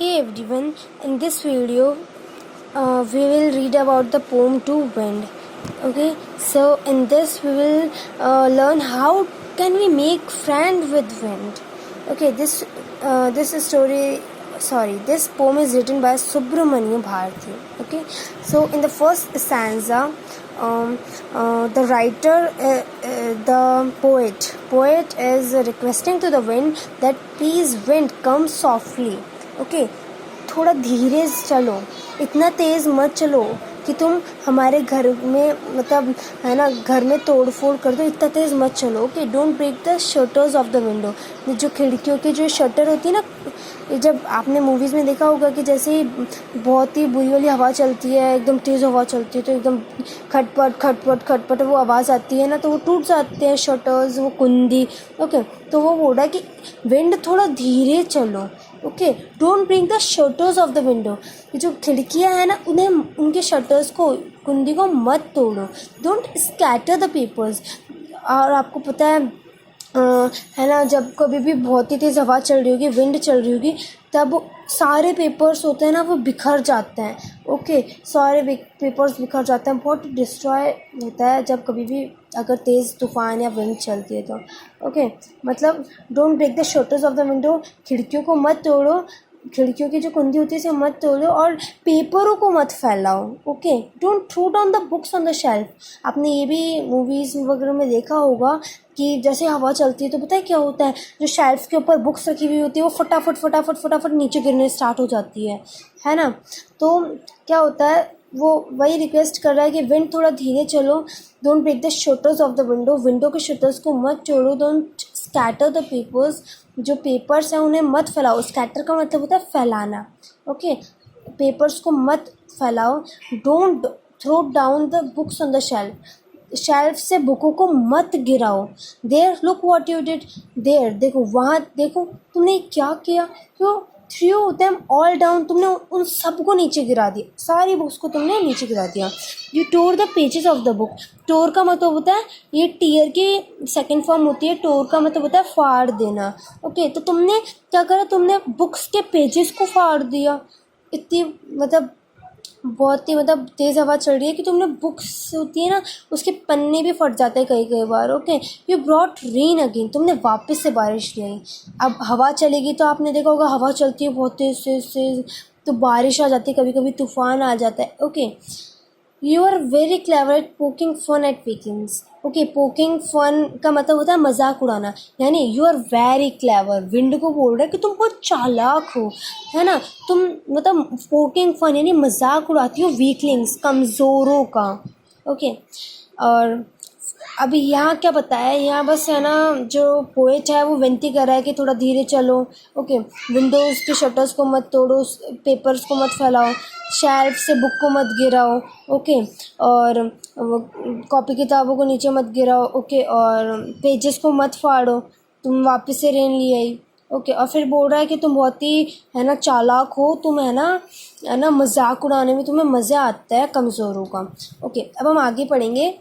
Hey everyone, in this video we will read about the poem To Wind. Okay, so in this we will learn how can we make friend with wind. Okay, this poem is written by Subramanya Bharati. Okay, so in the first stanza, the writer, the poet is requesting to the wind that please wind come softly. Okay थोड़ा धीरे चलो, इतना तेज़ मत चलो कि तुम हमारे घर में मतलब है ना घर में तोड़ फोड़ कर दो, इतना तेज़ मत चलो. Okay don't break the shutters of the window. जो खिड़कियों की जो शटर होती है ना, जब आपने मूवीज़ में देखा होगा कि जैसे ही बहुत ही बुरी वाली हवा चलती है, एकदम तेज़ हवा चलती है तो एकदम खटपट खटपट खटपट वो आवाज़ आती है ना, तो वो टूट जाते हैं शटर्स, वो कुंडी. ओके तो वो बोल रहा है कि विंड थोड़ा धीरे चलो. Okay don't break the shutters of the window. ये जो खिड़कियाँ हैं ना, उन्हें उनके शटर्स को, कुंडी को मत तोड़ो. Don't scatter the papers. और आपको पता है ना, जब कभी भी बहुत ही तेज़ हवा चल रही होगी, विंड चल रही होगी, तब सारे पेपर्स होते हैं ना वो बिखर जाते हैं. ओके सारे पेपर्स बिखर जाते हैं, बहुत डिस्ट्रॉय होता है जब कभी भी अगर तेज़ तूफ़ान या विंड चलती है तो. ओके मतलब don't break the shutters of the window. खिड़कियों को मत तोड़ो, खिड़कियों की जो कुंडी होती है उसे मत तोड़ो और पेपरों को मत फैलाओ. Okay don't throw down the books on the shelf. आपने ये भी मूवीज़ वगैरह में देखा होगा कि जैसे हवा चलती है तो पता है क्या होता है, जो शेल्फ के ऊपर बुक्स रखी हुई होती है वो फटाफट नीचे गिरने स्टार्ट हो जाती है ना. तो क्या होता है, वो वही रिक्वेस्ट कर रहा है कि विंड थोड़ा धीरे चलो. Don't break the shutters of the window. Window के शटर्स को मत तोड़ो. Don't scatter the papers. जो पेपर्स हैं उन्हें मत फैलाओ. स्कैटर का मतलब होता है फैलाना. ओके पेपर्स को मत फैलाओ. Don't throw down the books on the shelf. Shelf से बुकों को मत गिराओ. There look what you did. There देखो, वहाँ देखो तुमने क्या किया. क्यों थ्रू देम ऑल डाउन. तुमने उन सबको नीचे गिरा दिया, सारी बुक्स को तुमने नीचे गिरा दिया. You tore the pages of the book. Tore का मतलब होता है, ये टीयर की सेकंड फॉर्म होती है. टोर का मतलब होता है फाड़ देना. ओके तो तुमने क्या करा, तुमने बुक्स के पेजेस को फाड़ दिया. इतनी मतलब बहुत ही मतलब तेज़ हवा चल रही है कि तुमने बुक्स होती है ना उसके पन्ने भी फट जाते हैं कई बार. Okay you brought rain again. तुमने वापस से बारिश ले आई. अब हवा चलेगी तो आपने देखा होगा, हवा चलती है बहुत तेज़ तो बारिश आ जाती है, कभी कभी तूफ़ान आ जाता है. Okay you are very clever at poking fun at weekends. Okay poking fun का मतलब होता है मजाक उड़ाना, यानी you are very clever. Wind को बोल रहा है कि तुम बहुत चालाक हो, है ना. तुम मतलब पोकिंग फन यानी मजाक उड़ाती हो वीकलिंग्स, कमज़ोरों का. ओके और अभी यहाँ क्या बताया है, यहाँ बस है ना जो पोएट है वो विनती कर रहा है कि थोड़ा धीरे चलो. ओके विंडोज़ के शटर्स को मत तोड़ो, पेपर्स को मत फैलाओ, शेल्फ से बुक को मत गिराओ. ओके और कॉपी किताबों को नीचे मत गिराओ. ओके और पेजेस को मत फाड़ो. तुम वापस से रेन ले आई. ओके और फिर बोल रहा है कि तुम बहुत ही है ना चालाक हो, तुम है ना मजाक उड़ाने में तुम्हें मज़ा आता है कमज़ोरों का. ओके अब हम आगे पढ़ेंगे.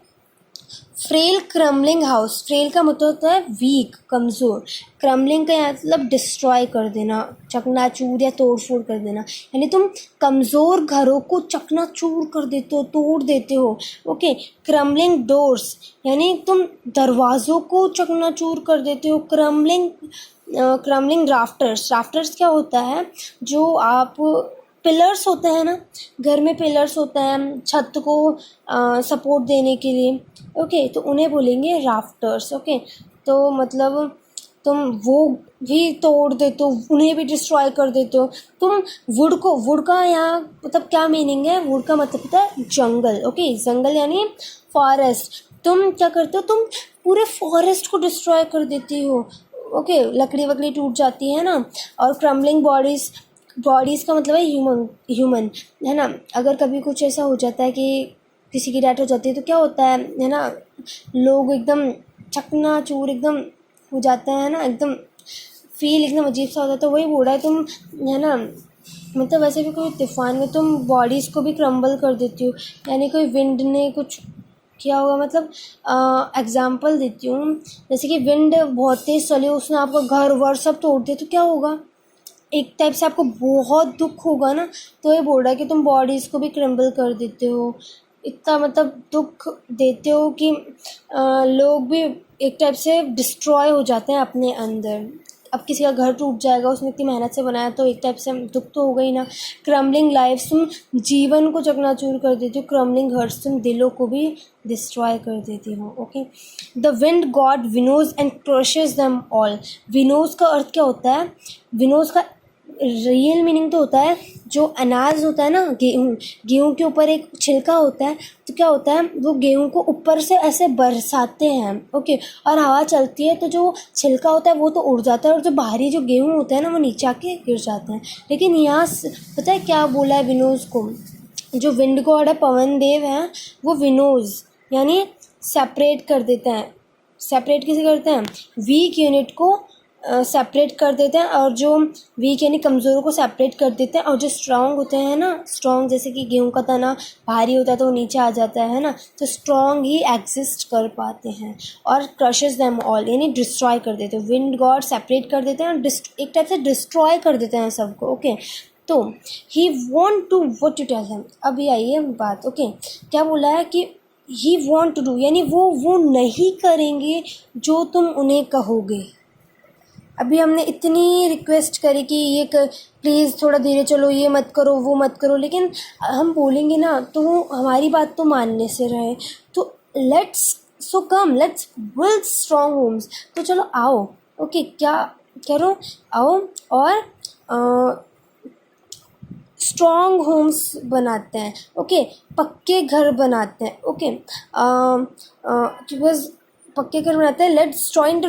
Frail crumbling house. फ्रेल का मतलब होता है वीक, कमज़ोर. क्रम्बलिंग का मतलब डिस्ट्रॉय कर देना, चकनाचूर या तोड़ फोड़ कर देना, यानी तुम कमज़ोर घरों को चकनाचूर कर देते हो, तोड़ देते हो. ओके क्रम्बलिंग डोर्स यानी तुम दरवाज़ों को चकनाचूर कर देते हो. Crumbling rafters. राफ्टर्स क्या होता है, जो आप पिलर्स होते हैं ना, घर में पिलर्स होते हैं छत को सपोर्ट देने के लिए. ओके तो उन्हें बोलेंगे राफ्टर्स. ओके तो मतलब तुम वो भी तोड़ देते हो, उन्हें भी डिस्ट्रॉय कर देते हो. तुम वुड का यहाँ मतलब क्या मीनिंग है, वुड का मतलब होता है जंगल. ओके जंगल यानी फॉरेस्ट. तुम क्या करते हो, तुम पूरे फॉरेस्ट को डिस्ट्रॉय कर देती हो. ओके लकड़ी वकड़ी टूट जाती है ना. और क्रम्बलिंग बॉडीज़ का मतलब है ह्यूमन, है ना. अगर कभी कुछ ऐसा हो जाता है कि किसी की डेथ हो जाती है तो क्या होता है ना, लोग एकदम चकनाचूर एकदम हो जाते हैं ना, एकदम फील एकदम अजीब सा होता है. तो वही बोल रहा है तुम है ना, मतलब वैसे भी कोई तूफ़ान में तुम बॉडीज़ को भी क्रम्बल कर देती हो, यानी कोई विंड ने कुछ किया होगा. मतलब एग्जाम्पल देती हूँ, जैसे कि विंड बहुत तेज़ चली, उसने आपका घर वर सब तोड़ दिया तो क्या होगा. एक टाइप से आपको बहुत दुख होगा ना, तो ये बोल रहा है कि तुम बॉडीज़ को भी क्रम्बल कर देते हो, इतना मतलब दुख देते हो कि लोग भी एक टाइप से डिस्ट्रॉय हो जाते हैं अपने अंदर। अब किसी का घर टूट जाएगा, उसने इतनी मेहनत से बनाया, तो एक टाइप से दुख तो होगा ही ना। क्रम्बलिंग लाइफ, तुम जीवन को चकनाचूर कर देती हो। क्रम्बलिंग हर्ट्स, तुम दिलों को भी डिस्ट्रॉय कर देती हो। Okay, the wind god winnows and crushes them all. Winnows का अर्थ क्या होता है? विनोज का रियल मीनिंग तो होता है, जो अनाज होता है ना, गेहूँ, गेहूँ के ऊपर एक छिलका होता है, तो क्या होता है, वो गेहूँ को ऊपर से ऐसे बरसाते हैं। ओके, और हवा चलती है तो जो छिलका होता है वो तो उड़ जाता है, और जो बाहरी जो गेहूँ होता है ना, वो नीचे आके गिर जाते हैं। लेकिन यहाँ पता है क्या बोला है विनोज को? जो विंड गॉड है, पवन देव हैं, वो विनोज यानी सेपरेट कर देते हैं। सेपरेट किसे करते हैं? वीक यूनिट को सेपरेट कर देते हैं, और जो वीक यानी कमज़ोरों को सेपरेट कर देते हैं, और जो स्ट्रॉन्ग होते हैं ना, स्ट्रॉन्ग जैसे कि गेहूं का तना भारी होता है तो वो नीचे आ जाता है ना, तो स्ट्रॉन्ग ही एग्जिस्ट कर पाते हैं। और क्रशेस देम ऑल यानी डिस्ट्रॉय कर देते हैं। विंड गॉड सेपरेट कर देते हैं और एक टाइप से डिस्ट्रॉय कर देते हैं सबको। ओके, तो he want to what to tell him. अभी आइए बात। ओके, क्या बोला है कि ही वॉन्ट टू डू यानी वो नहीं करेंगे जो तुम उन्हें कहोगे। अभी हमने इतनी रिक्वेस्ट करी कि ये प्लीज़ थोड़ा धीरे चलो, ये मत करो, वो मत करो, लेकिन हम बोलेंगे ना तो हमारी बात तो मानने से रहे। तो लेट्स बिल्ड स्ट्रॉन्ग होम्स। तो चलो आओ। ओके, क्या करो, आओ और स्ट्रॉन्ग होम्स बनाते हैं। ओके, पक्के घर बनाते हैं। ओके, बिकॉज पक्के घर बनाते हैं। Let's join the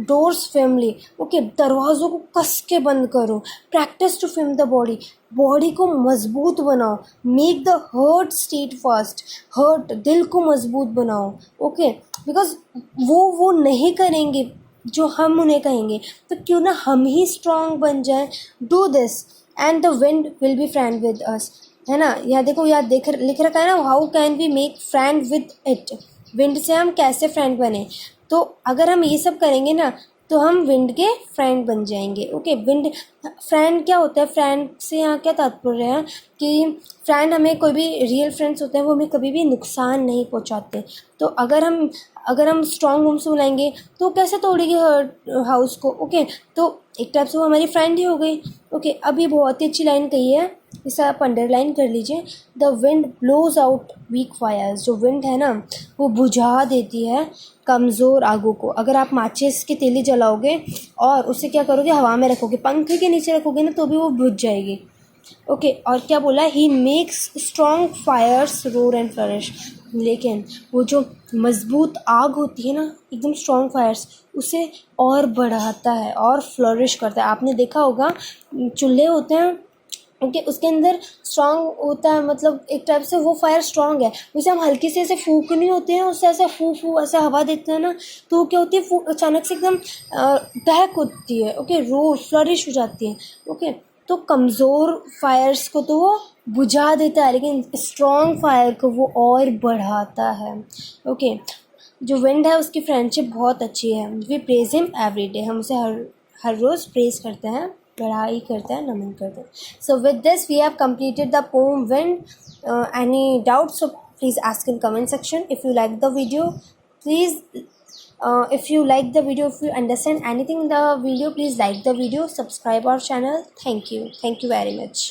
doors family. Okay, दरवाज़ों को कस के बंद करो। Practice to film the body, body को मजबूत बनाओ। Make the heart steadfast, heart दिल को मजबूत बनाओ। ओके, बिकॉज वो नहीं करेंगे जो हम उन्हें कहेंगे, तो क्यों ना हम ही स्ट्रॉन्ग बन जाएं। Do this and the wind will be friend with us, है ना। यहाँ देखो, यहाँ लिख रखा है ना, how can we make friend with it. Wind से हम कैसे फ्रेंड बने? तो अगर हम ये सब करेंगे ना, तो हम विंड के फ्रेंड बन जाएंगे। ओके, विंड फ्रेंड क्या होता है? फ्रेंड से यहाँ क्या तात्पर्य है कि फ्रेंड, हमें कोई भी रियल फ्रेंड्स होते हैं वो हमें कभी भी नुकसान नहीं पहुँचाते। तो अगर हम स्ट्रॉन्ग होम से बुलाएंगे तो कैसे तोड़ेगी हर हाउस को? ओके, तो एक टाइप से वो हमारी फ्रेंड ही हो गई। ओके, अब ये बहुत ही अच्छी लाइन कही है, इसे आप अंडरलाइन कर लीजिए। The wind blows out weak fires. जो विंड है ना, वो बुझा देती है कमज़ोर आगों को। अगर आप माचिस की तीली जलाओगे और उसे क्या करोगे, हवा में रखोगे, पंखे के नीचे रखोगे ना, तो भी वो बुझ जाएगी। ओके, और क्या बोला? He makes strong fires roar and flourish. लेकिन वो जो मजबूत आग होती है ना, एकदम स्ट्रॉन्ग फायर्स, उसे और बढ़ाता है और फ्लरिश करता है। आपने देखा होगा, चूल्हे होते हैं, ओके, उसके अंदर स्ट्रॉन्ग होता है, मतलब एक टाइप से वो फायर स्ट्रॉन्ग है। उसे हम हल्की से ऐसे फूकनी होती है, उससे ऐसे फू ऐसे हवा देते हैं ना, तो क्या होती है, अचानक से एकदम दहक होती है। ओके, रोर फ्लरिश हो जाती है। ओके, तो कमज़ोर फायर्स को तो वो बुझा देता है, लेकिन स्ट्रॉन्ग फायर को वो और बढ़ाता है। ओके, जो विंड है उसकी फ्रेंडशिप बहुत अच्छी है। We praise him every day. हम उसे हर रोज़ प्रेज करते हैं, बढ़ाई करते हैं, नमन करते हैं। So with this we have completed the poem Wind. Any doubts, so please ask in comment section. If you like the video, please if you like the video, if you understand anything in the video, please like the video, subscribe our channel. Thank you very much.